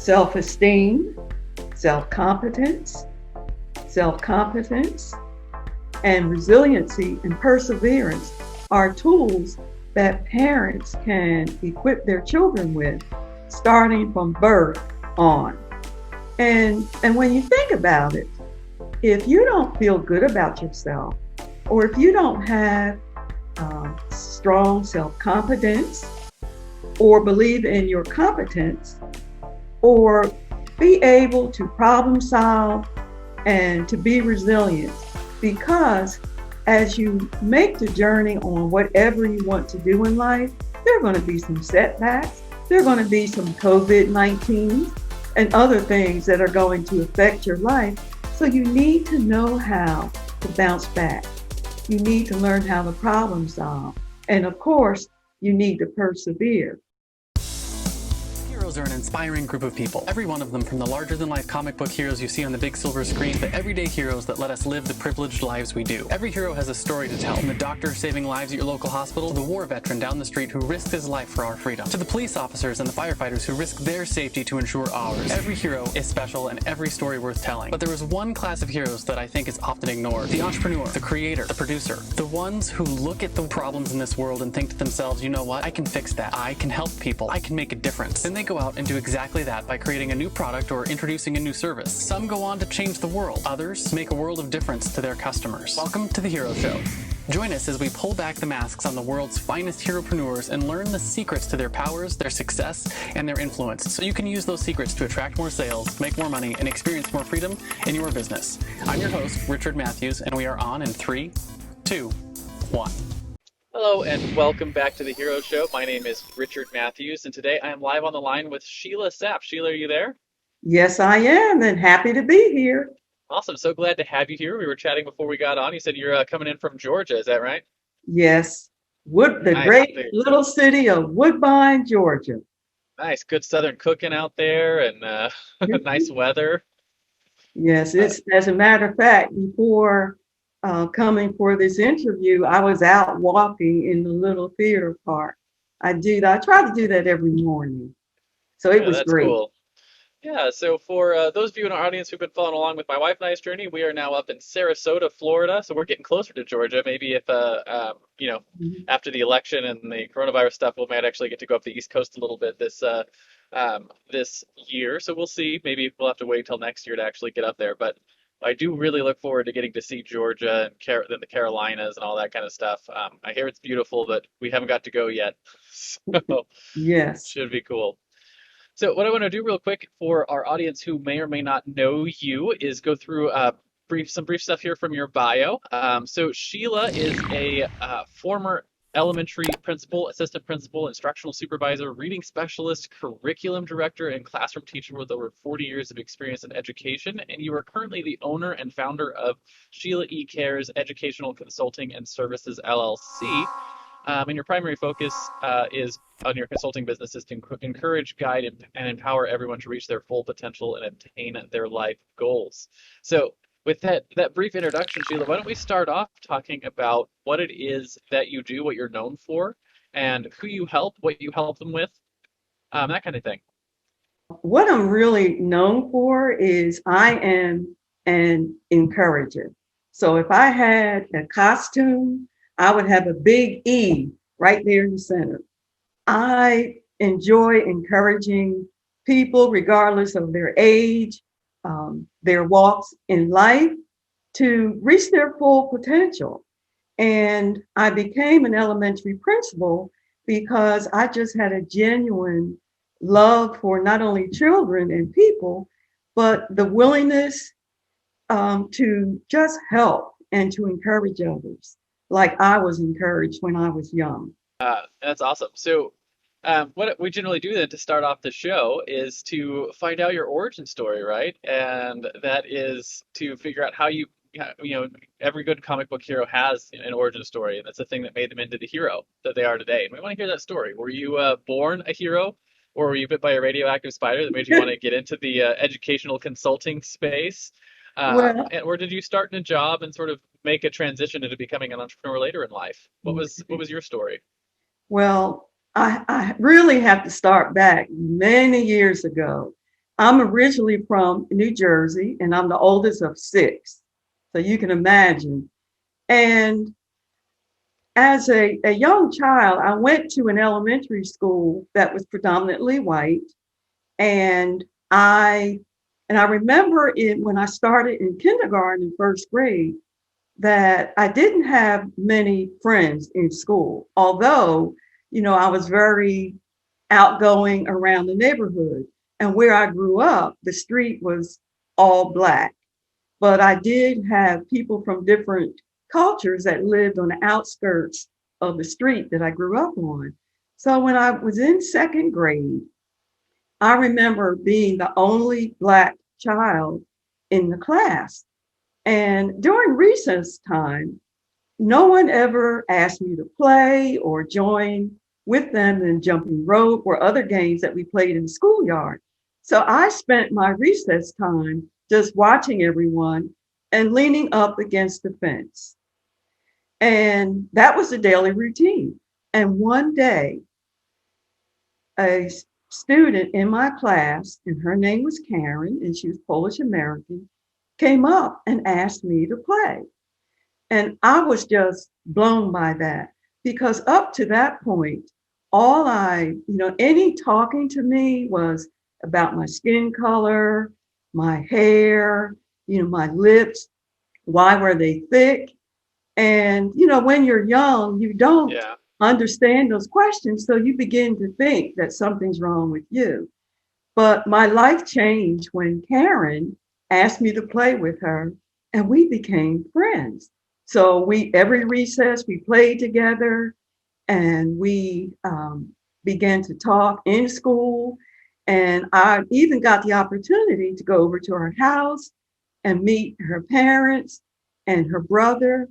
self-esteem, self-competence, and resiliency and perseverance are tools that parents can equip their children with starting from birth on. And when you think about it, if you don't feel good about yourself, or if you don't have strong self-confidence, or believe in your competence, or be able to problem solve and to be resilient, because as you make the journey on whatever you want to do in life, there are going to be some setbacks, there are going to be some COVID-19 and other things that are going to affect your life. So you need to know how to bounce back. You need to learn how to problem solve. And of course, you need to persevere. Heroes are an inspiring group of people. Every one of them, from the larger-than-life comic book heroes you see on the big silver screen, to everyday heroes that let us live the privileged lives we do. Every hero has a story to tell, from the doctor saving lives at your local hospital, to the war veteran down the street who risked his life for our freedom, to the police officers and the firefighters who risk their safety to ensure ours. Every hero is special and every story worth telling. But there is one class of heroes that I think is often ignored: the entrepreneur, the creator, the producer. The ones who look at the problems in this world and think to themselves, you know what, I can fix that. I can help people. I can make a difference. Then they go out and do exactly that by creating a new product or introducing a new service. Some go on to change the world. Others make a world of difference to their customers. Welcome to The Hero Show. Join us as we pull back the masks on the world's finest heropreneurs and learn the secrets to their powers, their success, and their influence, so you can use those secrets to attract more sales, make more money, and experience more freedom in your business. I'm your host, Richard Matthews, and we are on in 3, 2, 1. Hello and welcome back to The Hero Show. My name is Richard Matthews, and today I am live on the line with Sheila Sapp. Sheila, are you there? Yes, I am, and happy to be here. Awesome. So glad to have you here. We were chatting before we got on. You said you're coming in from Georgia. Is that right? Yes, the Nice. great little city of Woodbine, Georgia. Nice. Good Southern cooking out there and nice weather. Yes, it's as a matter of fact, before coming for this interview, I was out walking in the little theater park. I try to do that every morning. So it was That's great. cool. Yeah, so for those of you in our audience who've been following along with my wife and I's journey, we are now up in Sarasota, Florida. So we're getting closer to Georgia. Maybe if, after the election and the coronavirus stuff, we might actually get to go up the East Coast a little bit this year. So we'll see. Maybe we'll have to wait till next year to actually get up there. But I do really look forward to getting to see Georgia and the Carolinas and all that kind of stuff. I hear it's beautiful, but we haven't got to go yet. So Yes. should be cool. So what I want to do real quick for our audience who may or may not know you is go through some brief stuff here from your bio. So Sheila is a former elementary principal, assistant principal, instructional supervisor, reading specialist, curriculum director, and classroom teacher with over 40 years of experience in education. And you are currently the owner and founder of Sheila E. Cares Educational Consulting and Services, LLC. And your primary focus is on your consulting business is to encourage, guide, and empower everyone to reach their full potential and attain their life goals. So with that brief introduction, Sheila, why don't we start off talking about what it is that you do, what you're known for, and who you help, what you help them with, that kind of thing. What I'm really known for is I am an encourager. So if I had a costume, I would have a big E right there in the center. I enjoy encouraging people, regardless of their age, their walks in life, to reach their full potential. And I became an elementary principal because I just had a genuine love for not only children and people, but the willingness to just help and to encourage others, like I was encouraged when I was young. That's awesome. So what we generally do then to start off the show is to find out your origin story, right? And that is to figure out how every good comic book hero has an origin story, and that's the thing that made them into the hero that they are today. And we want to hear that story. Were you born a hero, or were you bit by a radioactive spider that made you want to get into the educational consulting space? Or did you start in a job and sort of make a transition into becoming an entrepreneur later in life? What was your story? Well, I really have to start back many years ago. I'm originally from New Jersey, and I'm the oldest of six. So you can imagine. And as a young child, I went to an elementary school that was predominantly white. And I and I remember it when I started in kindergarten and first grade that I didn't have many friends in school, although, I was very outgoing around the neighborhood. And where I grew up, the street was all Black. But I did have people from different cultures that lived on the outskirts of the street that I grew up on. So when I was in second grade, I remember being the only Black child in the class. And during recess time, no one ever asked me to play or join with them in jumping rope or other games that we played in the schoolyard. So I spent my recess time just watching everyone and leaning up against the fence. And that was the daily routine. And one day, a student in my class, and her name was Karen, and she was Polish American, came up and asked me to play. And I was just blown by that because up to that point, any talking to me was about my skin color, my hair, my lips, why were they thick? And, when you're young, you don't Yeah. understand those questions. So you begin to think that something's wrong with you. But my life changed when Karen asked me to play with her and we became friends. So every recess, we played together and we began to talk in school. And I even got the opportunity to go over to her house and meet her parents and her brother.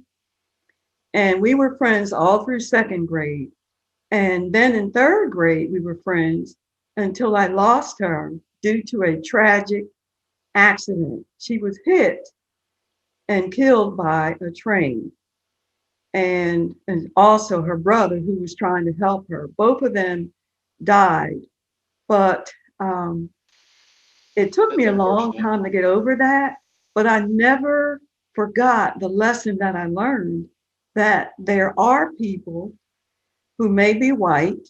And we were friends all through second grade. And then in third grade, we were friends until I lost her due to a tragic accident. She was hit and killed by a train. And also her brother, who was trying to help her. Both of them died. But it took That's me a long unfortunate. time to get over that. But I never forgot the lesson that I learned that there are people who may be white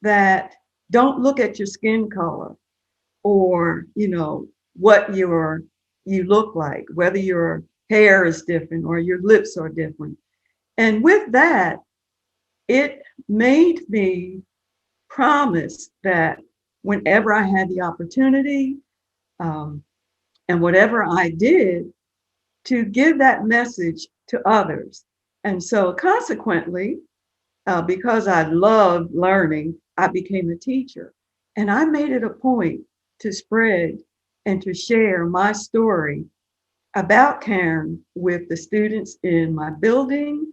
that don't look at your skin color or what you look like, whether your hair is different or your lips are different. And with that, it made me promise that whenever I had the opportunity, um, and whatever I did, to give that message to others. And so consequently, because I loved learning, I became a teacher. And I made it a point to spread and to share my story about Karen with the students in my building.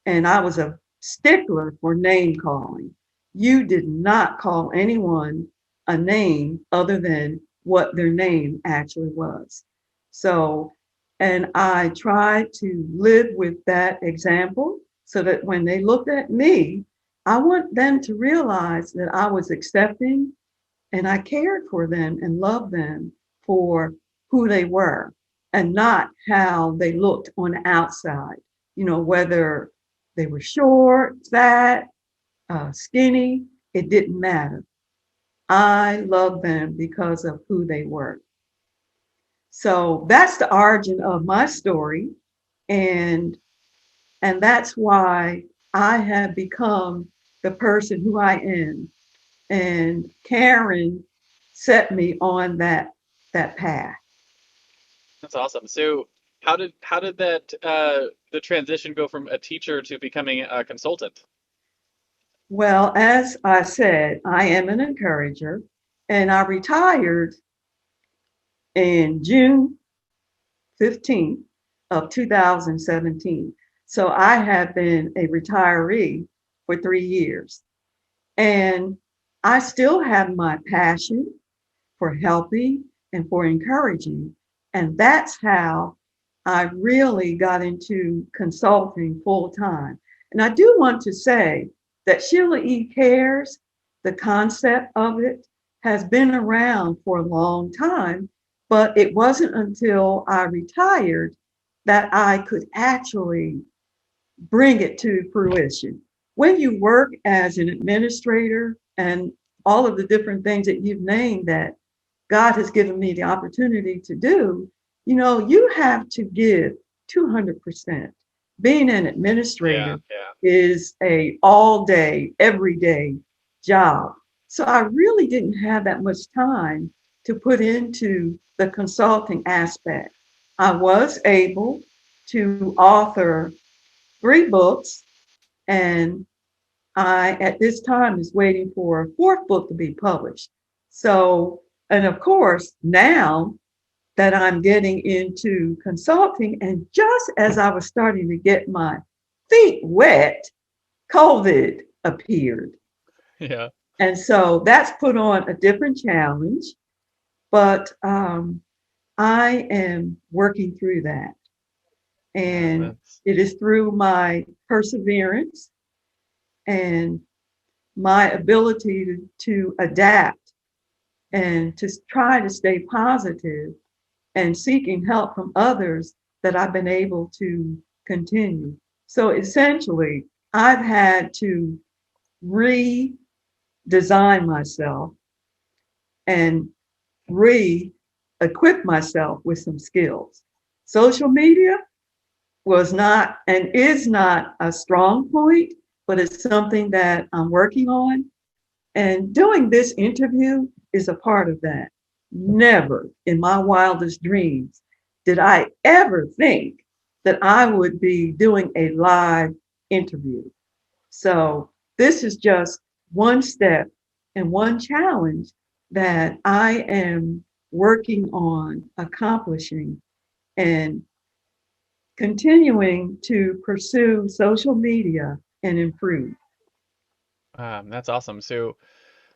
And I was a stickler for name calling. You did not call anyone a name other than what their name actually was. So, and I tried to live with that example so that when they looked at me, I want them to realize that I was accepting and I cared for them and loved them for who they were and not how they looked on the outside, whether they were short, fat, skinny, it didn't matter. I loved them because of who they were. So that's the origin of my story. And and that's why I have become the person who I am. And Karen set me on that path. That's awesome. So how did that the transition go from a teacher to becoming a consultant? Well, as I said, I am an encourager, and I retired in June 15th of 2017. So I have been a retiree for 3 years. And I still have my passion for helping and for encouraging. And that's how I really got into consulting full time. And I do want to say that Sheila E. Cares, the concept of it, has been around for a long time, but it wasn't until I retired that I could actually bring it to fruition. When you work as an administrator and all of the different things that you've named that God has given me the opportunity to do, you have to give 200%. Being an Yeah, administrator yeah. is a all day, everyday job. So I really didn't have that much time to put into the consulting aspect. I was able to author 3 books, and I, at this time, is waiting for a 4th book to be published. So, and of course, now that I'm getting into consulting, and just as I was starting to get my feet wet, COVID appeared. Yeah. And so that's put on a different challenge, but I am working through that. Yeah, And that's it is through my perseverance and my ability to adapt and to try to stay positive and seeking help from others that I've been able to continue. So essentially, I've had to redesign myself and re equip myself with some skills. Social media was not and is not a strong point, but it's something that I'm working on. And doing this interview is a part of that. Never in my wildest dreams did I ever think that I would be doing a live interview. So this is just one step and one challenge that I am working on accomplishing and continuing to pursue social media and improve. that's awesome. So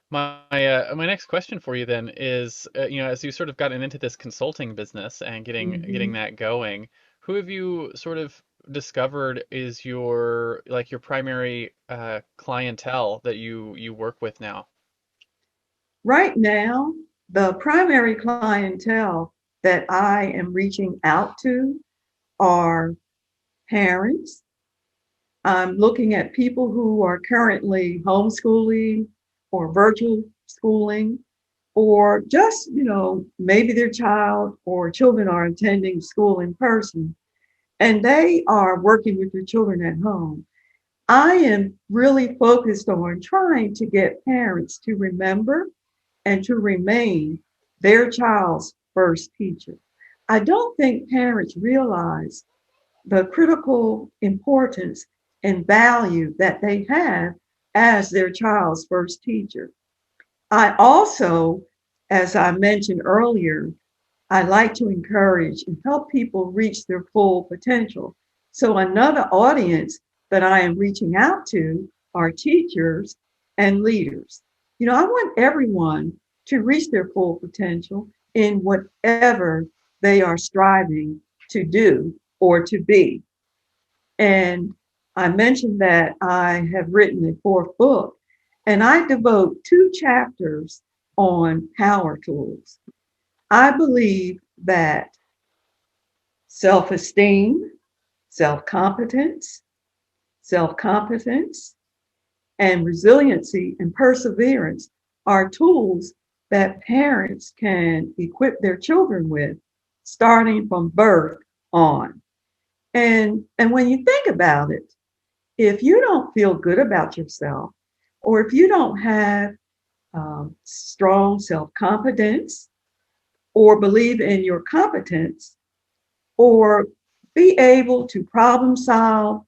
my next question for you then is, as you sort of gotten into this consulting business and getting Mhm. that going, who have you sort of discovered is your primary clientele that you work with now? Right now, the primary clientele that I am reaching out to are parents. I'm looking at people who are currently homeschooling or virtual schooling, or just, maybe their child or children are attending school in person and they are working with their children at home. I am really focused on trying to get parents to remember and to remain their child's first teacher. I don't think parents realize the critical importance and value that they have as their child's first teacher. I also, as I mentioned earlier, I like to encourage and help people reach their full potential. So, another audience that I am reaching out to are teachers and leaders. I want everyone to reach their full potential in whatever they are striving to do or to be. And I mentioned that I have written a 4th book, and I devote 2 chapters on power tools. I believe that self-esteem, self-competence, self-competence, and resiliency and perseverance are tools that parents can equip their children with starting from birth on. And when you think about it, if you don't feel good about yourself, or if you don't have strong self-confidence, or believe in your competence, or be able to problem solve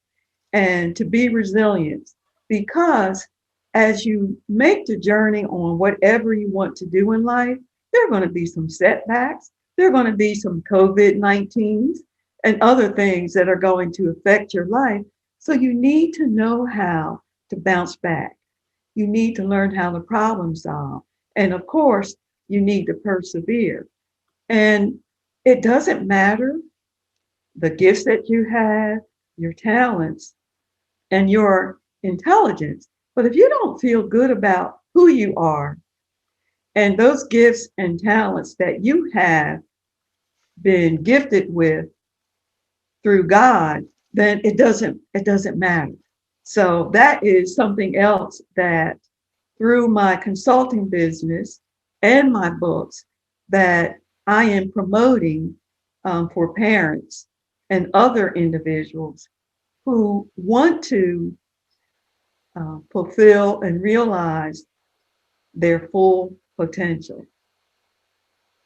and to be resilient, because as you make the journey on whatever you want to do in life, there are going to be some setbacks. There are going to be some COVID-19s and other things that are going to affect your life. So you need to know how to bounce back. You need to learn how to problem solve. And of course, you need to persevere. And it doesn't matter the gifts that you have, your talents, and your intelligence. But if you don't feel good about who you are, And those gifts and talents that you have been gifted with through God, then it doesn't matter. So that is something else that through my consulting business and my books that I am promoting for parents and other individuals who want to fulfill and realize their full potential,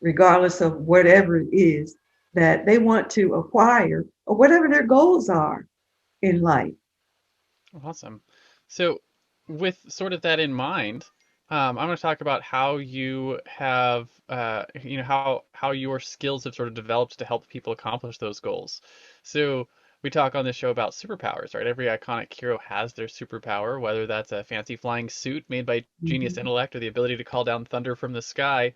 regardless of whatever it is that they want to acquire or whatever their goals are in life. Awesome. So, with sort of that in mind, I'm going to talk about how you have, how your skills have sort of developed to help people accomplish those goals. So, we talk on this show about superpowers, right? Every iconic hero has their superpower, whether that's a fancy flying suit made by genius Mhm. intellect or the ability to call down thunder from the sky.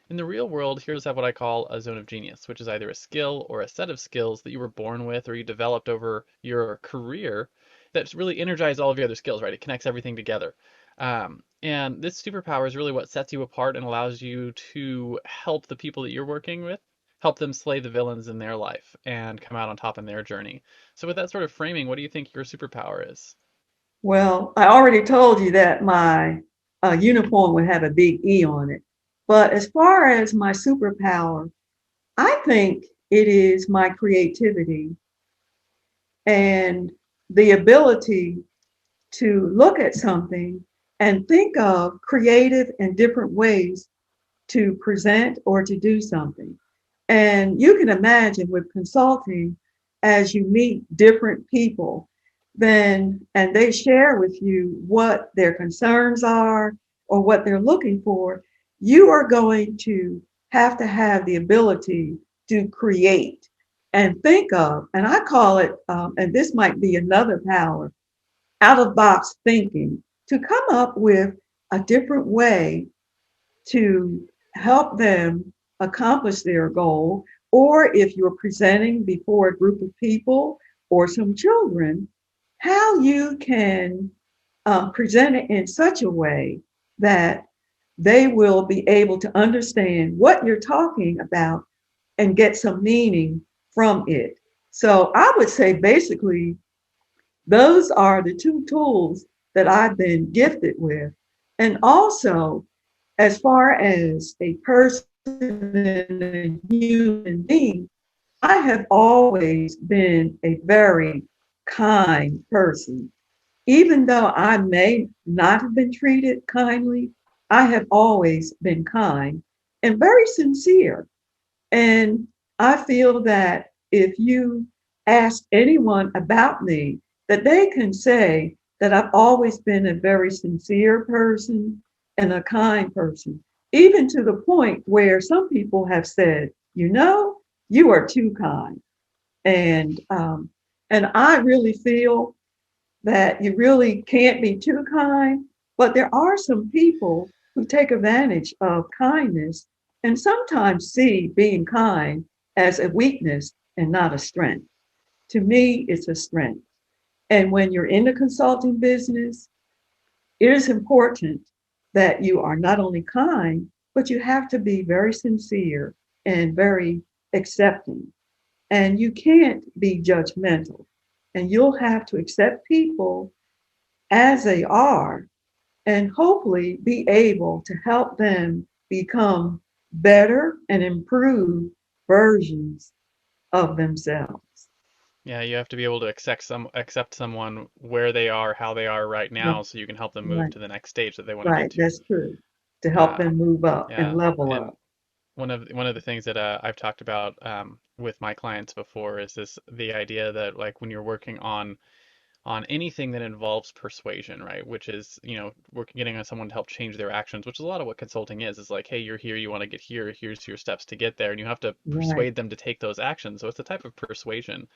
In the real world, heroes have what I call a zone of genius, which is either a skill or a set of skills that you were born with or you developed over your career that's really energized all of your other skills, right? It connects everything together. And this superpower is really what sets you apart and allows you to help the people that you're working with, help them slay the villains in their life and come out on top in their journey. So, with that sort of framing, what do you think your superpower is? Well, I already told you that my uniform would have a big E on it. But as far as my superpower, I think it is my creativity and the ability to look at something and think of creative and different ways to present or to do something. And you can imagine with consulting, as you meet different people, then and they share with you what their concerns are or what they're looking for, you are going to have the ability to create and think of, and I call it, and this might be another power, out of box thinking, to come up with a different way to help them accomplish their goal. Or if you're presenting before a group of people or some children, how you can present it in such a way that they will be able to understand what you're talking about and get some meaning from it. So I would say basically those are the two tools that I've been gifted with. And also, as far as a person and a human being, I have always been a very kind person. Even though I may not have been treated kindly, I have always been kind and very sincere. And I feel that if you ask anyone about me, that they can say that I've always been a very sincere person and a kind person, even to the point where some people have said, you are too kind. And I really feel that you really can't be too kind, but there are some people who take advantage of kindness and sometimes see being kind as a weakness and not a strength. To me, it's a strength. And when you're in the consulting business, it is important that you are not only kind, but you have to be very sincere and very accepting. And you can't be judgmental. And you'll have to accept people as they are and hopefully be able to help them become better and improved versions of themselves. Yeah, you have to be able to accept someone where they are, how they are right Right, now, so you can help them move right, to the next stage that they want to get right. to. That's true. To help Uh, them move up and yeah, level and up. one of the things that I've talked about with my clients before is the idea that like when you're working on anything that involves persuasion, right? Which is, working getting on someone to help change their actions, which is a lot of what consulting is like, hey, you're here, you want to get here, here's your steps to get there, and you have to Right, persuade them to take those actions. So it's a type of persuasion.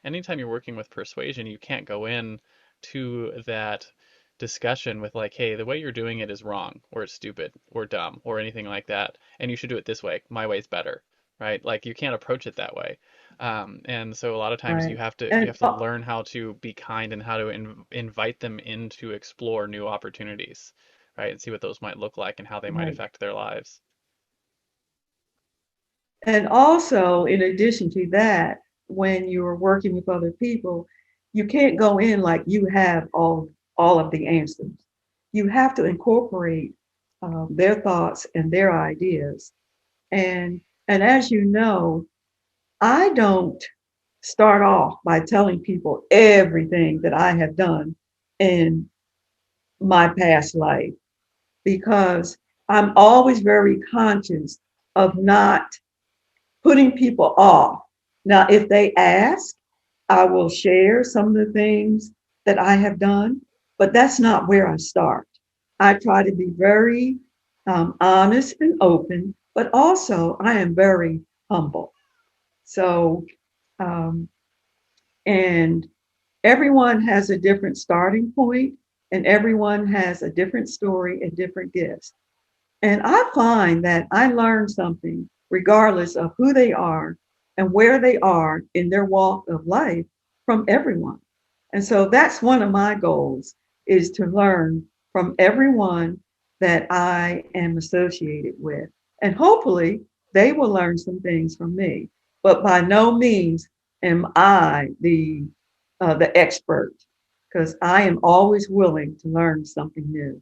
Anytime you're working with persuasion, you can't go in to that discussion with like, hey, the way you're doing it is wrong, or it's stupid, or dumb, or anything like that, and you should do it this way. My way's better, right? Like you can't approach it that way. And so a lot of times you right. have to you And have to learn how to be kind and how to invite them in to explore new opportunities, right? And see what those might look like and how they might Right. affect their lives. And also, in addition to that, when you're working with other people, you can't go in like you have all of the answers. You have to incorporate their thoughts and their ideas. And and as you know, I don't start off by telling people everything that I have done in my past life because I'm always very conscious of not putting people off. Now, if they ask, I will share some of the things that I have done, but that's not where I start. I try to be very honest and open, but also I am very humble. So, um, and everyone has a different starting point, and everyone has a different story and different gifts. And I find that I learn something regardless of who they are and where they are in their walk of life from everyone. And so that's one of my goals is to learn from everyone that I am associated with. And hopefully they will learn some things from me. But by no means am I the expert because I am always willing to learn something new.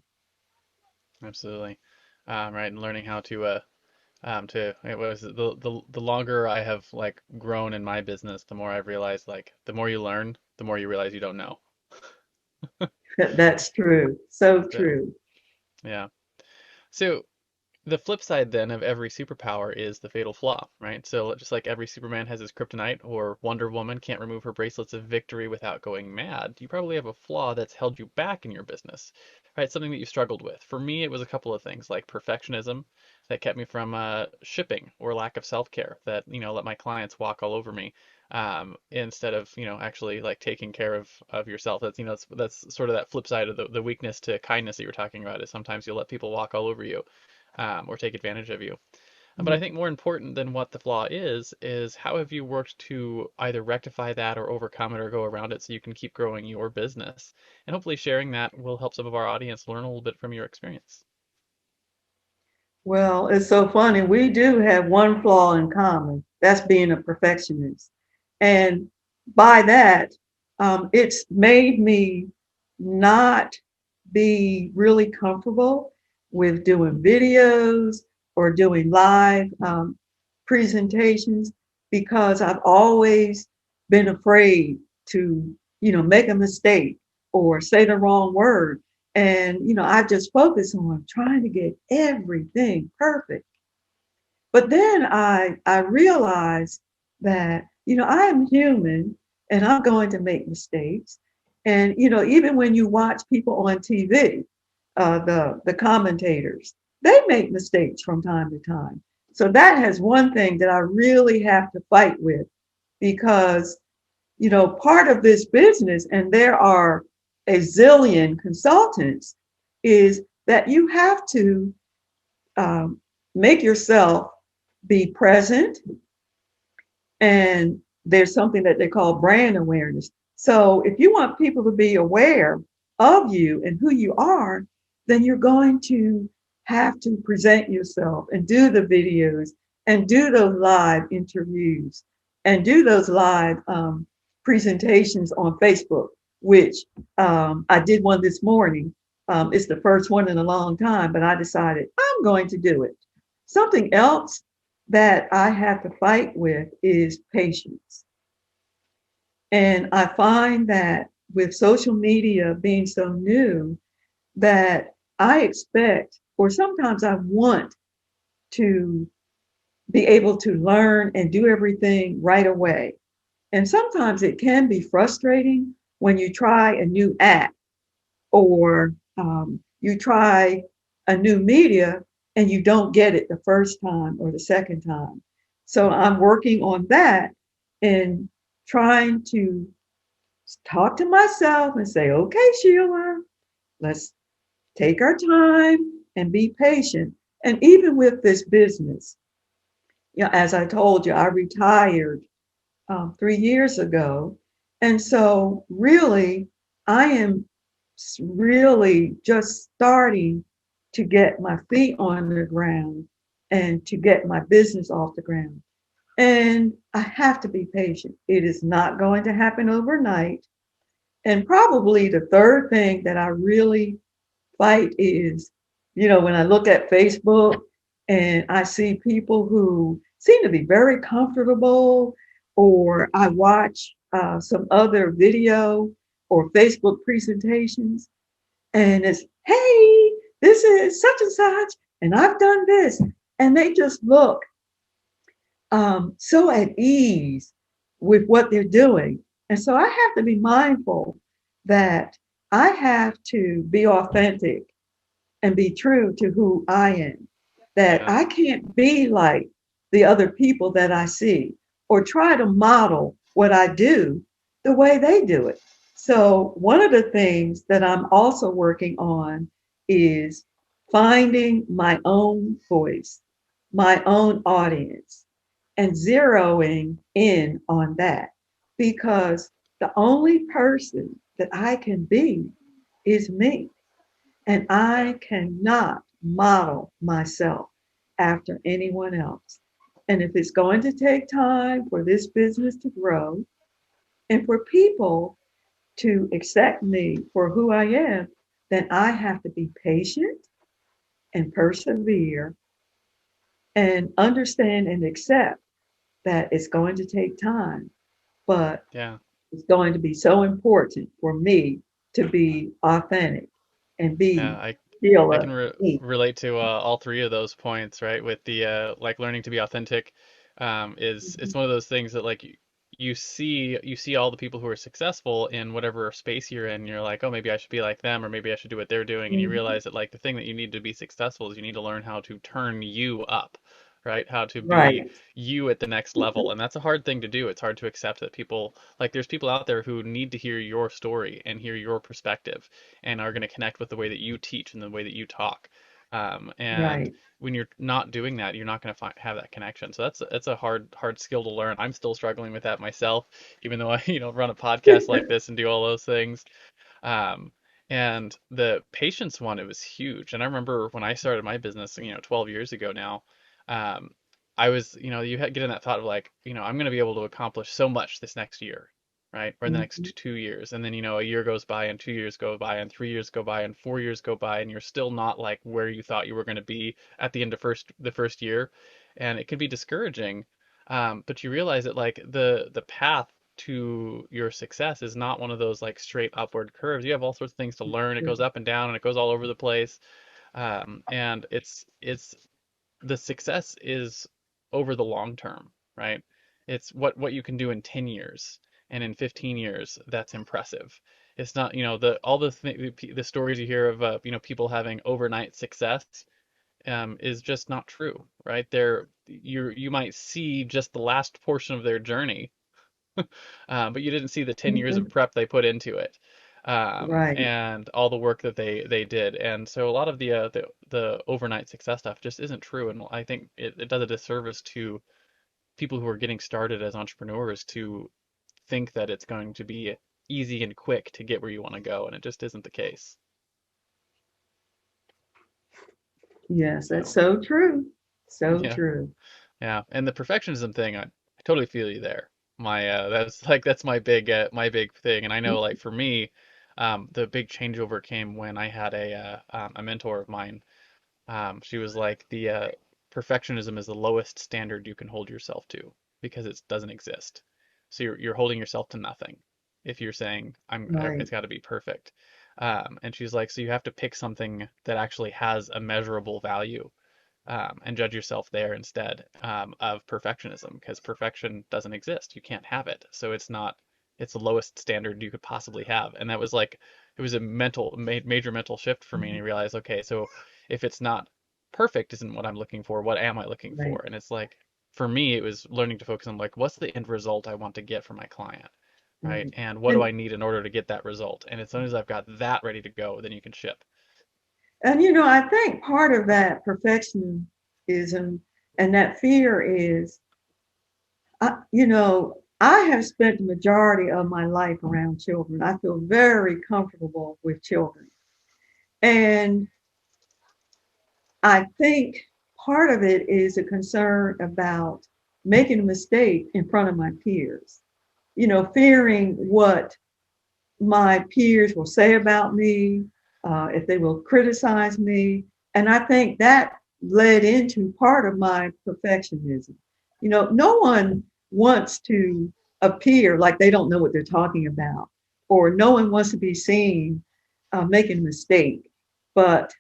Absolutely. Right. And learning how to it was the longer I have like grown in my business, the more I've realized like the more you learn, the more you realize you don't know. That's true. So So true. yeah. So the flip side then of every superpower is the fatal flaw, right? So just like every Superman has his kryptonite or Wonder Woman can't remove her bracelets of victory without going mad, you probably have a flaw that's held you back in your business, right? Something that you struggled with. For me, it was a couple of things like perfectionism that kept me from shipping or lack of self-care that, let my clients walk all over me instead of, actually like taking care of yourself. That's sort of that flip side of the weakness to kindness that you're talking about is sometimes you'll let people walk all over you or take advantage of you. But I think more important than what the flaw is how have you worked to either rectify that or overcome it or go around it so you can keep growing your business? And hopefully sharing that will help some of our audience learn a little bit from your experience. Well, it's so funny. We do have one flaw in common. That's being a perfectionist. And by that, it's made me not be really comfortable with doing videos or doing live presentations because I've always been afraid to, make a mistake or say the wrong word. And, I just focus on trying to get everything perfect. But then I realized that, I am human and I'm going to make mistakes. And, even when you watch people on TV, the commentators, they make mistakes from time to time. So that has one thing that I really have to fight with because, part of this business, and there are a zillion consultants, is that you have to make yourself be present, and there's something that they call brand awareness. So if you want people to be aware of you and who you are, then you're going to have to present yourself and do the videos and do those live interviews and do those live presentations on Facebook, which I did one this morning. It's the first one in a long time, but I decided I'm going to do it. Something else that I have to fight with is patience. And I find that with social media being so new, that I expect, or sometimes I want to be able to learn and do everything right away. And sometimes it can be frustrating when you try a new app or you try a new media and you don't get it the first time or the second time. So I'm working on that and trying to talk to myself and say, okay, Sheila, let's take our time and be patient. And even with this business, as I told you, I retired 3 years ago. And so, really, I am really just starting to get my feet on the ground and to get my business off the ground. And I have to be patient. It is not going to happen overnight. And probably the third thing that I really fight is, when I look at Facebook and I see people who seem to be very comfortable, or I watch some other video or Facebook presentations, and it's, hey, this is such and such, and I've done this. And they just look so at ease with what they're doing. And so I have to be mindful that I have to be authentic and be true to who I am, that Yeah. I can't be like the other people that I see or try to model what I do the way they do it. So, one of the things that I'm also working on is finding my own voice, my own audience, and zeroing in on that, because the only person that I can be is me. And I cannot model myself after anyone else. And if it's going to take time for this business to grow and for people to accept me for who I am, then I have to be patient and persevere and understand and accept that it's going to take time, but Yeah. it's going to be so important for me to be authentic and Yeah. be I can Sheila me. relate to all three of those points, right? With the like learning to be authentic, is it's one of those things that like you see all the people who are successful in whatever space you're in. You're like, oh, maybe I should be like them, or maybe I should do what they're doing, and you Mhm. realize that like the thing that you need to be successful is you need to learn how to turn you up, right? How to be Right, you at the next level, and that's a hard thing to do. It's hard to accept that people like there's people out there who need to hear your story and hear your perspective and are going to connect with the way that you teach and the way that you talk. And right. when you're not doing that, you're not going to have that connection. So that's a hard skill to learn. I'm still struggling with that myself, even though I run a podcast like this and do all those things. Um, and the patience one, it was huge. And I remember when I started my business, 12 years ago now, um, I was, get in that thought of like, I'm going to be able to accomplish so much this next year, right? Or the Mhm. next 2 years. And then, a year goes by and 2 years go by and 3 years go by and 4 years go by and you're still not like where you thought you were going to be at the end of the first year. And it can be discouraging. But you realize that like the path to your success is not one of those like straight upward curves. You have all sorts of things to learn. It goes up and down and it goes all over the place. And it's the success is over the long term, right? It's what you can do in 10 years and in 15 years that's impressive. It's not, the all the stories you hear of people having overnight success is just not true, right? You might see just the last portion of their journey, but you didn't see the 10 years of Mhm. prep they put into it, Right. and all the work that they did. And so a lot of the overnight success stuff just isn't true. And I think it does a disservice to people who are getting started as entrepreneurs to think that it's going to be easy and quick to get where you want to go, and it just isn't the case. Yes, that's So so true. So yeah. true. Yeah, and the perfectionism thing, I totally feel you there. That's my big thing, and I know like for me, the big changeover came when I had a mentor of mine. She was like the perfectionism is the lowest standard you can hold yourself to because it doesn't exist. So you're holding yourself to nothing if you're saying Right. it's got to be perfect. And she's like, so you have to pick something that actually has a measurable value, and judge yourself there instead, of perfectionism, because perfection doesn't exist. You can't have it. So it's not, it's the lowest standard you could possibly have. And that was like, it was a major mental shift for me. And Mhm. you realize, okay, so if it's not perfect, isn't what I'm looking for, what am I looking Right. for? And it's like, for me, it was learning to focus on like, what's the end result I want to get for my client? Right. Right. And what do And I need in order to get that result? And as soon as I've got that ready to go, then you can ship. I think part of that perfectionism and that fear is, I have spent the majority of my life around children. I feel very comfortable with children. And I think part of it is a concern about making a mistake in front of my peers, fearing what my peers will say about me, if they will criticize me. And I think that led into part of my perfectionism. No one wants to appear like they don't know what they're talking about, or no one wants to be seen making a mistake. But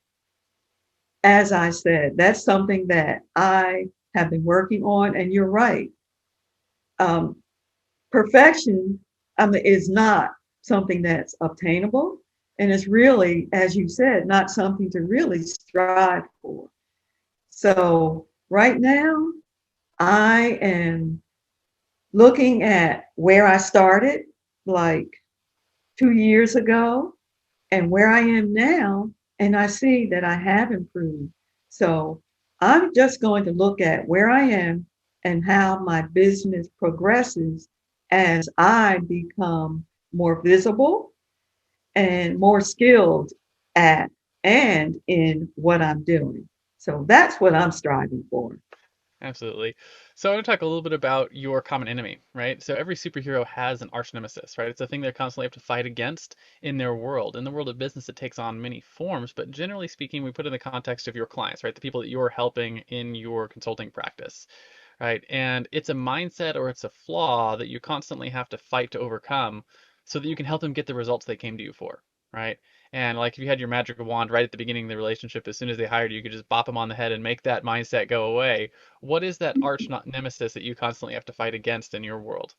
as I said, that's something that I have been working on. And you're right. Um, Perfection, is not something that's obtainable. And it's really, as you said, not something to really strive for. So right now, I am looking at where I started like 2 years ago and where I am now, and I see that I have improved. So I'm just going to look at where I am and how my business progresses as I become more visible and more skilled at and in what I'm doing. So that's what I'm striving for. Absolutely. So I want to talk a little bit about your common enemy, right? So every superhero has an arch nemesis, right? It's a thing they constantly have to fight against in their world. In the world of business, it takes on many forms, but generally speaking, we put it in the context of your clients, right? The people that you're helping in your consulting practice, right? And it's a mindset or it's a flaw that you constantly have to fight to overcome so that you can help them get the results they came to you for, right? And like if you had your magic wand right at the beginning of the relationship, as soon as they hired you, you could just bop them on the head and make that mindset go away. What is that arch nemesis that you constantly have to fight against in your world?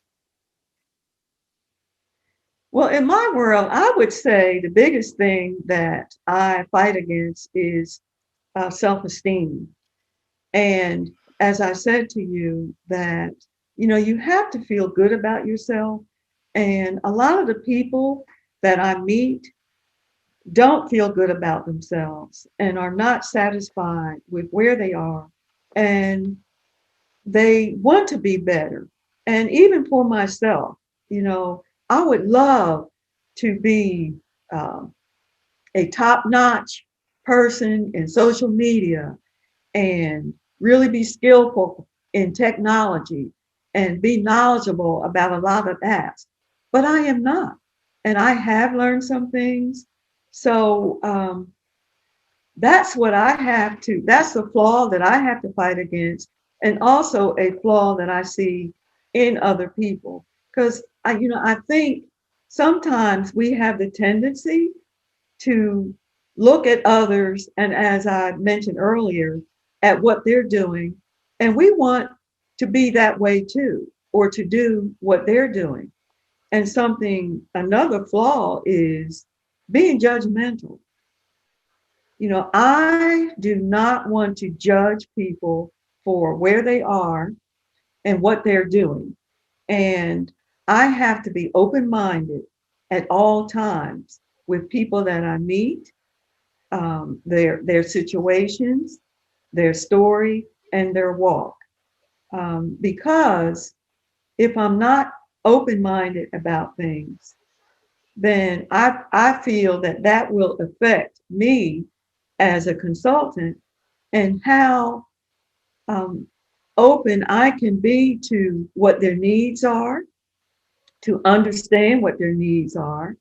Well, in my world, I would say the biggest thing that I fight against is self-esteem. And as I said to you, that, you have to feel good about yourself. And a lot of the people that I meet don't feel good about themselves and are not satisfied with where they are. And they want to be better. And even for myself, you know, I would love to be um, a top notch person in social media and really be skillful in technology and be knowledgeable about a lot of apps. But I am not. And I have learned some things. So that's what I have to, that's the flaw that I have to fight against. And also a flaw that I see in other people. Because I think sometimes we have the tendency to look at others and, as I mentioned earlier, at what they're doing. And we want to be that way too, or to do what they're doing. And another flaw is being judgmental. I do not want to judge people for where they are and what they're doing. And I have to be open minded at all times with people that I meet, their situations, their story, and their walk. Because if I'm not open minded about things, then I feel that that will affect me as a consultant and how um, open I can be to what their needs are, to understand what their needs are.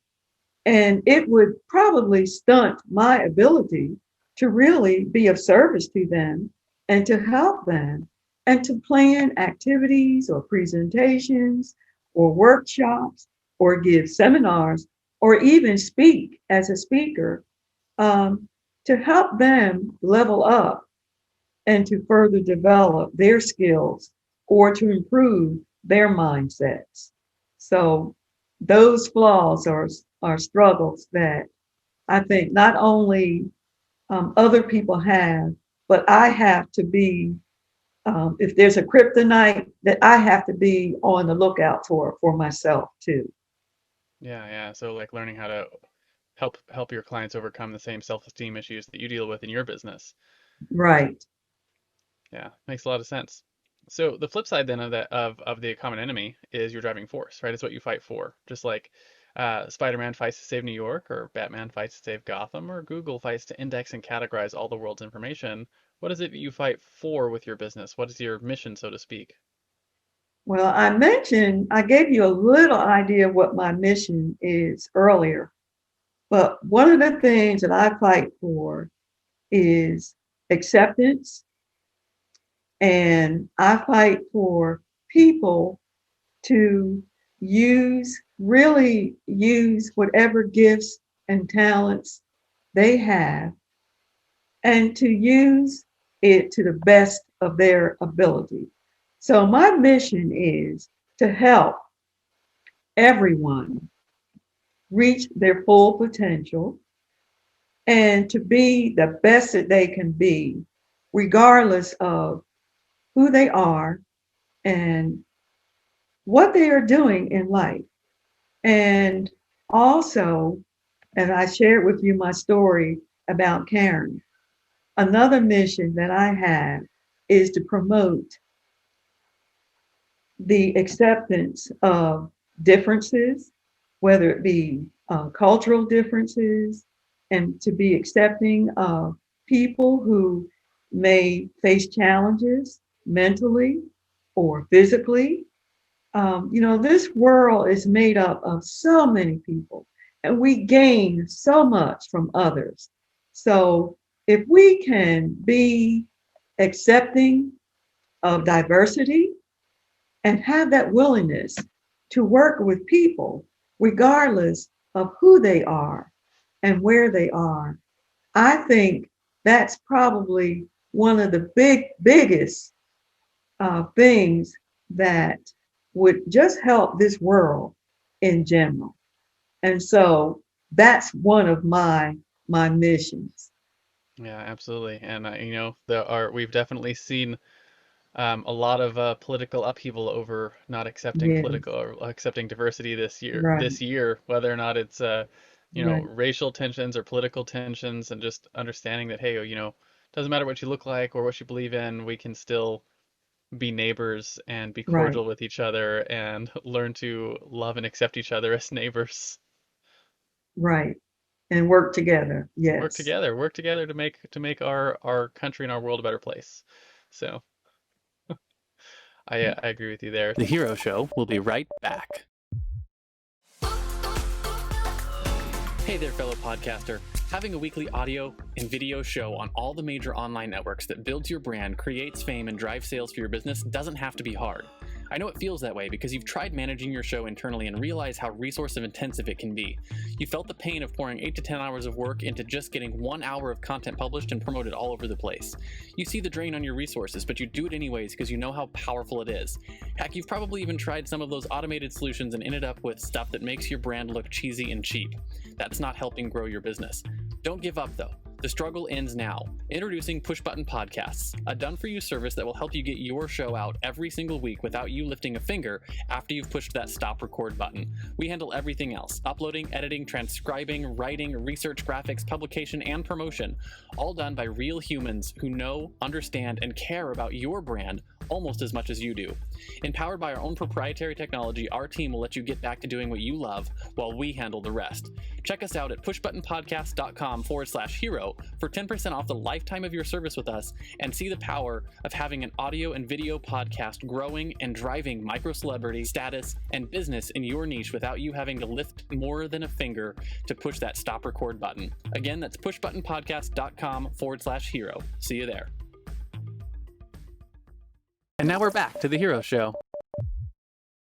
And it would probably stunt my ability to really be of service to them and to help them and to plan activities or presentations or workshops or give seminars or even speak as a speaker, um, to help them level up and to further develop their skills or to improve their mindsets. So those flaws are struggles that I think not only other people have, but I have to be, if there's a kryptonite, that I have to be on the lookout for myself too. Yeah, yeah. So like learning how to help your clients overcome the same self-esteem issues that you deal with in your business. Right. Yeah, makes a lot of sense. So the flip side then of that of the common enemy is your driving force, right? It's what you fight for. Just like Spider-Man fights to save New York, or Batman fights to save Gotham, or Google fights to index and categorize all the world's information. What is it that you fight for with your business? What is your mission, so to speak? Well, I gave you a little idea of what my mission is earlier, but one of the things that I fight for is acceptance, and I fight for people to really use whatever gifts and talents they have and to use it to the best of their ability. So my mission is to help everyone reach their full potential and to be the best that they can be, regardless of who they are and what they are doing in life. And also, and I shared with you my story about Karen. Another mission that I have is to promote the acceptance of differences, whether it be cultural differences, and to be accepting of people who may face challenges mentally or physically. This world is made up of so many people, and we gain so much from others. So if we can be accepting of diversity and have that willingness to work with people, regardless of who they are and where they are, I think that's probably one of the biggest things that would just help this world in general. And so that's one of my missions. Yeah, absolutely. And we've definitely seen a lot of political upheaval over not accepting Yes, political or accepting diversity this year. right, This year, whether or not it's right, racial tensions or political tensions, and just understanding that hey, doesn't matter what you look like or what you believe in, we can still be neighbors and be right, cordial with each other and learn to love and accept each other as neighbors. right. And work together. Yes. Work together to make our country and our world a better place. So I agree with you there. The Hero Show will be right back. Hey there, fellow podcaster. Having a weekly audio and video show on all the major online networks that builds your brand, creates fame, and drives sales for your business doesn't have to be hard. I know it feels that way because you've tried managing your show internally and realize how resource intensive it can be. You felt the pain of pouring 8 to 10 hours of work into just getting 1 hour of content published and promoted all over the place. You see the drain on your resources, but you do it anyways because you know how powerful it is. Heck, you've probably even tried some of those automated solutions and ended up with stuff that makes your brand look cheesy and cheap. That's not helping grow your business. Don't give up though. The struggle ends now. Introducing Push Button Podcasts, a done-for-you service that will help you get your show out every single week without you lifting a finger after you've pushed that stop record button. We handle everything else: uploading, editing, transcribing, writing, research, graphics, publication, and promotion, all done by real humans who know, understand, and care about your brand almost as much as you do. Empowered by our own proprietary technology, our team will let you get back to doing what you love while we handle the rest. Check us out at pushbuttonpodcast.com/hero for 10% off the lifetime of your service with us, and see the power of having an audio and video podcast growing and driving micro celebrity status and business in your niche without you having to lift more than a finger to push that stop record button. Again, that's pushbuttonpodcast.com/hero. See you there. And now we're back to the Hero Show.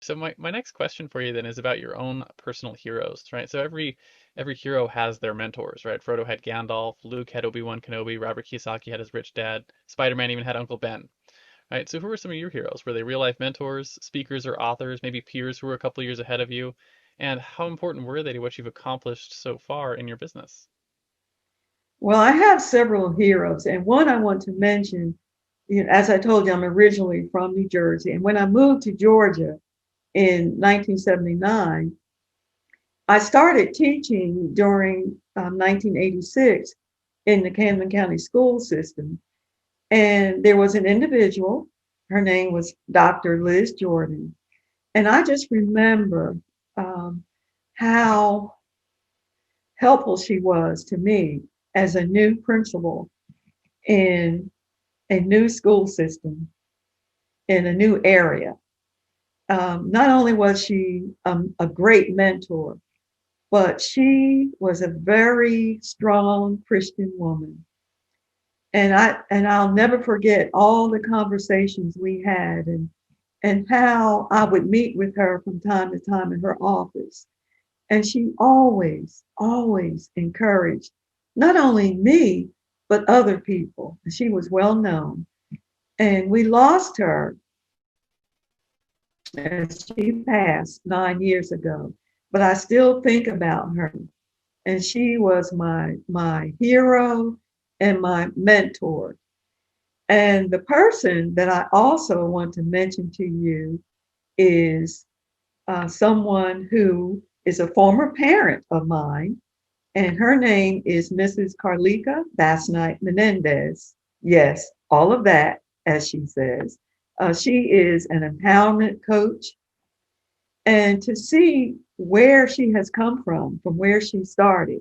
So my next question for you then is about your own personal heroes, right? So every hero has their mentors, right? Frodo had Gandalf, Luke had Obi-Wan Kenobi, Robert Kiyosaki had his rich dad, Spider-Man even had Uncle Ben, right? So who were some of your heroes? Were they real life mentors, speakers or authors, maybe peers who were a couple years ahead of you? And how important were they to what you've accomplished so far in your business? Well, I have several heroes, and one I want to mention, as I told you, I'm originally from New Jersey, and when I moved to Georgia in 1979, I started teaching during 1986 in the Camden County school system. And there was an individual, her name was Dr. Liz Jordan. And I just remember how helpful she was to me as a new principal in a new school system in a new area. Not only was she a great mentor, but she was a very strong Christian woman. I'll never forget all the conversations we had and how I would meet with her from time to time in her office. And she always, always encouraged not only me, but other people. She was well known. And we lost her as she passed 9 years ago. But I still think about her. And she was my hero and my mentor. And the person that I also want to mention to you is someone who is a former parent of mine, and her name is Mrs. Carlica Bassnike Menendez. Yes, all of that, as she says. She is an empowerment coach, and to see where she has come from where she started,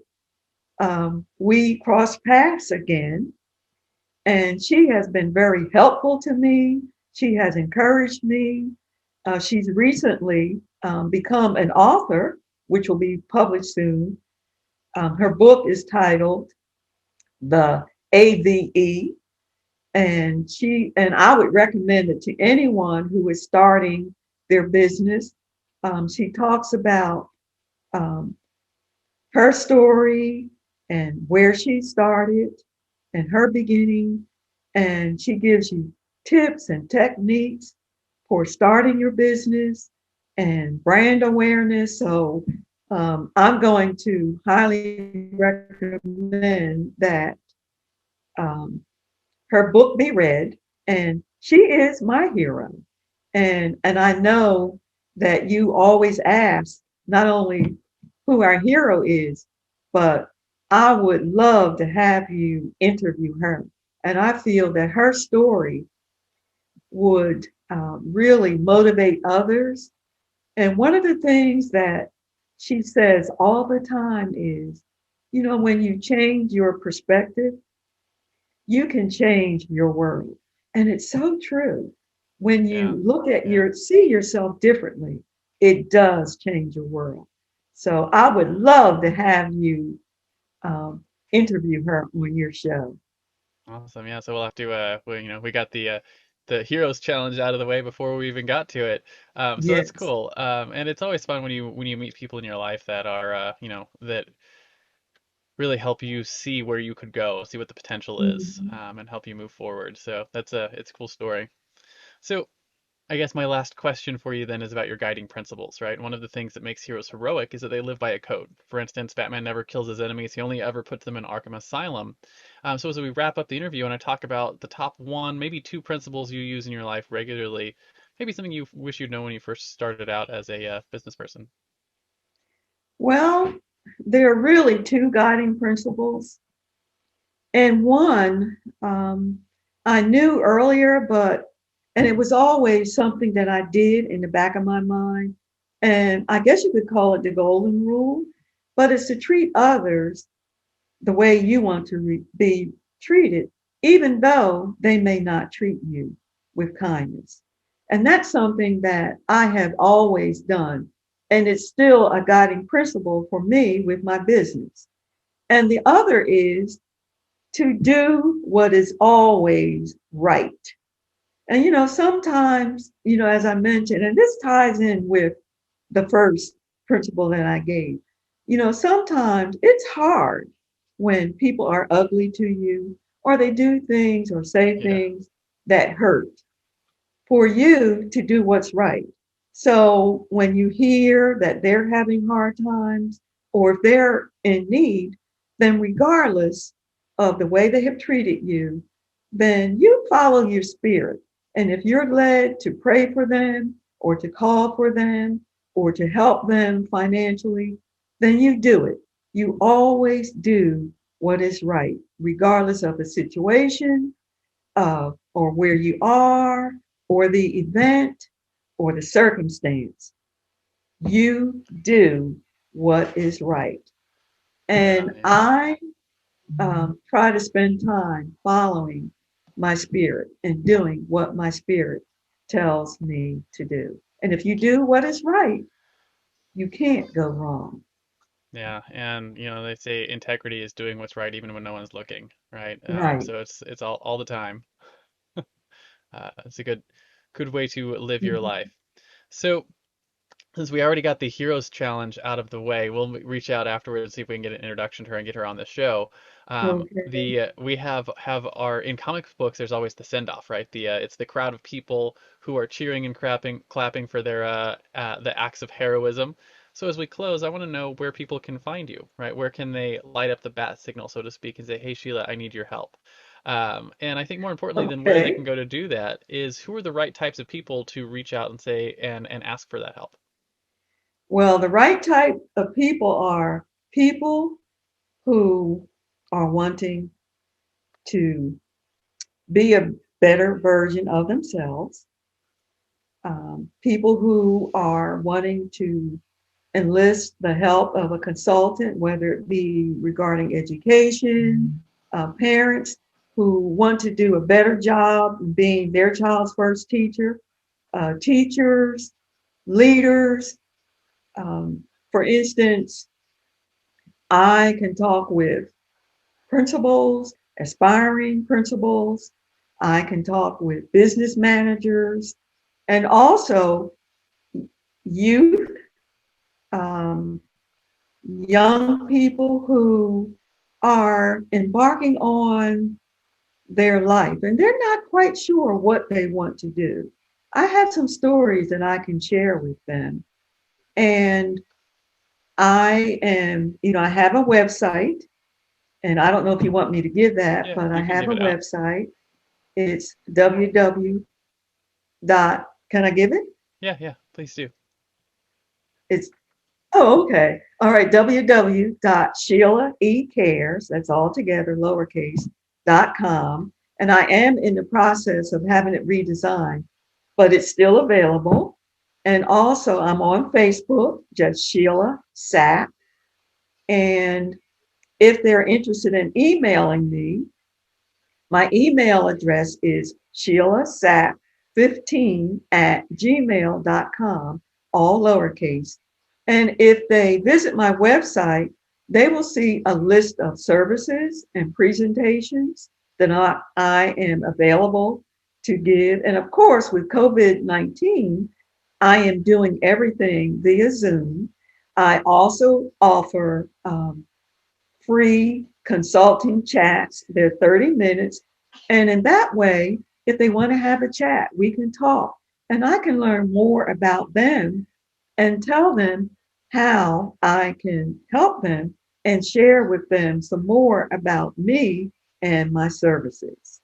we crossed paths again, and she has been very helpful to me. She has encouraged me. She's recently become an author, which will be published soon. Her book is titled The AVE, and I would recommend it to anyone who is starting their business. She talks about um, her story and where she started and her beginning, and she gives you tips and techniques for starting your business and brand awareness. So I'm going to highly recommend that um, her book be read. And she is my hero. And I know that you always ask not only who our hero is, but I would love to have you interview her. And I feel that her story would really motivate others. And one of the things that she says all the time is, when you change your perspective, you can change your world. And it's so true. When Yeah. you look at Yeah. see yourself differently, it does change your world. So I would love to have you um, interview her on your show. Awesome. Yeah. So we'll have to we got the heroes challenge out of the way before we even got to it. So that's Yes. cool. And it's always fun when you meet people in your life that are that really help you see where you could go, see what the potential is, Mhm. and help you move forward. So it's a cool story. So I guess my last question for you then is about your guiding principles, right? One of the things that makes heroes heroic is that they live by a code. For instance, Batman never kills his enemies, he only ever puts them in Arkham Asylum. So as we wrap up the interview and I talk about the top one, maybe two principles you use in your life regularly, maybe something you wish you'd known when you first started out as a business person. Well, there are really two guiding principles. And one I knew earlier, and it was always something that I did in the back of my mind. And I guess you could call it the golden rule, but it's to treat others the way you want to be treated, even though they may not treat you with kindness. And that's something that I have always done. And it's still a guiding principle for me with my business. And the other is to do what is always right. And, sometimes, as I mentioned, and this ties in with the first principle that I gave, sometimes it's hard when people are ugly to you or they do things or say Yeah. things that hurt for you to do what's right. So when you hear that they're having hard times or if they're in need, then regardless of the way they have treated you, then you follow your spirit. And if you're led to pray for them or to call for them or to help them financially, then you do it. You always do what is right, regardless of the situation or where you are, or the event, or the circumstance. You do what is right. Yeah. And Yeah. I try to spend time following my spirit and doing what my spirit tells me to do. And if you do what is right, you can't go wrong. Yeah, and they say integrity is doing what's right even when no one's looking, right? Right. So it's all the time. It's a good way to live your Mhm. life. So since we already got the Heroes Challenge out of the way, we'll reach out afterwards and see if we can get an introduction to her and get her on the show. Okay. The we have our in comic books. There's always the send off, right? It's the crowd of people who are cheering and clapping for their the acts of heroism. So as we close, I want to know where people can find you, right? Where can they light up the bat signal, so to speak, and say, "Hey, Sheila, I need your help." And I think more importantly than where they can Okay. go to do that is who are the right types of people to reach out and say and ask for that help. Well, the right type of people are people who are wanting to be a better version of themselves, people who are wanting to enlist the help of a consultant, whether it be regarding education, parents who want to do a better job being their child's first teacher, teachers, leaders. For instance, I can talk with principals, aspiring principals. I can talk with business managers and also youth, um, young people who are embarking on their life and they're not quite sure what they want to do. I have some stories that I can share with them. And I have a website, and I don't know if you want me to give that, Yeah, but I you can have give a it out. website. It's www dot, can I give it? Yeah, yeah, please do. It's Oh, okay. All right. www.SheilaECares, that's all together, lowercase.com. And I am in the process of having it redesigned, but it's still available. And also, I'm on Facebook, just Sheila Sapp. And if they're interested in emailing me, my email address is sheilasap15 at gmail.com, all lowercase. And if they visit my website, they will see a list of services and presentations that I am available to give. And of course, with COVID-19, I am doing everything via Zoom. I also offer free consulting chats. They're 30 minutes. And in that way, if they want to have a chat, we can talk. And I can learn more about them and tell them how I can help them and share with them some more about me and my services.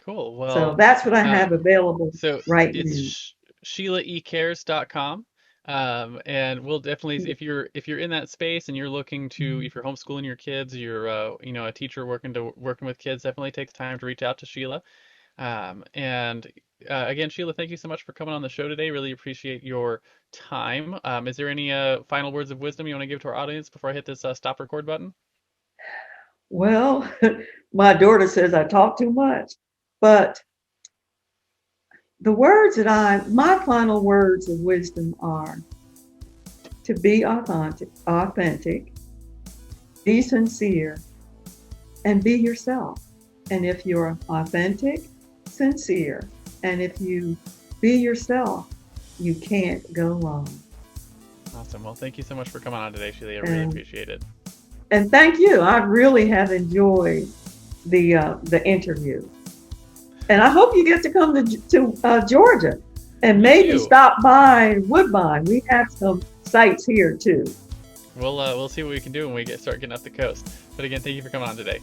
Cool. So Well, that's what I uh, have available so right it's now. SheilaECares.com. And we'll definitely, if you're in that space and you're looking to, if you're homeschooling your kids, you're a teacher working with kids, definitely takes time to reach out to Sheila. And again, Sheila, thank you so much for coming on the show today. Really appreciate your time. Is there any final words of wisdom you want to give to our audience before I hit this stop record button? Well, my daughter says I talk too much, but my final words of wisdom are to be authentic, be sincere, and be yourself. And if you're authentic, sincere, and if you be yourself, you can't go wrong. Awesome. Well, thank you so much for coming on today, Sheila. I really And appreciate it. and thank you. I really have enjoyed the interview, and I hope you get to come to Georgia and Me maybe too. stop by Woodbine. We have some sites here too. We'll see what we can do when we start getting up the coast. But again, thank you for coming on today.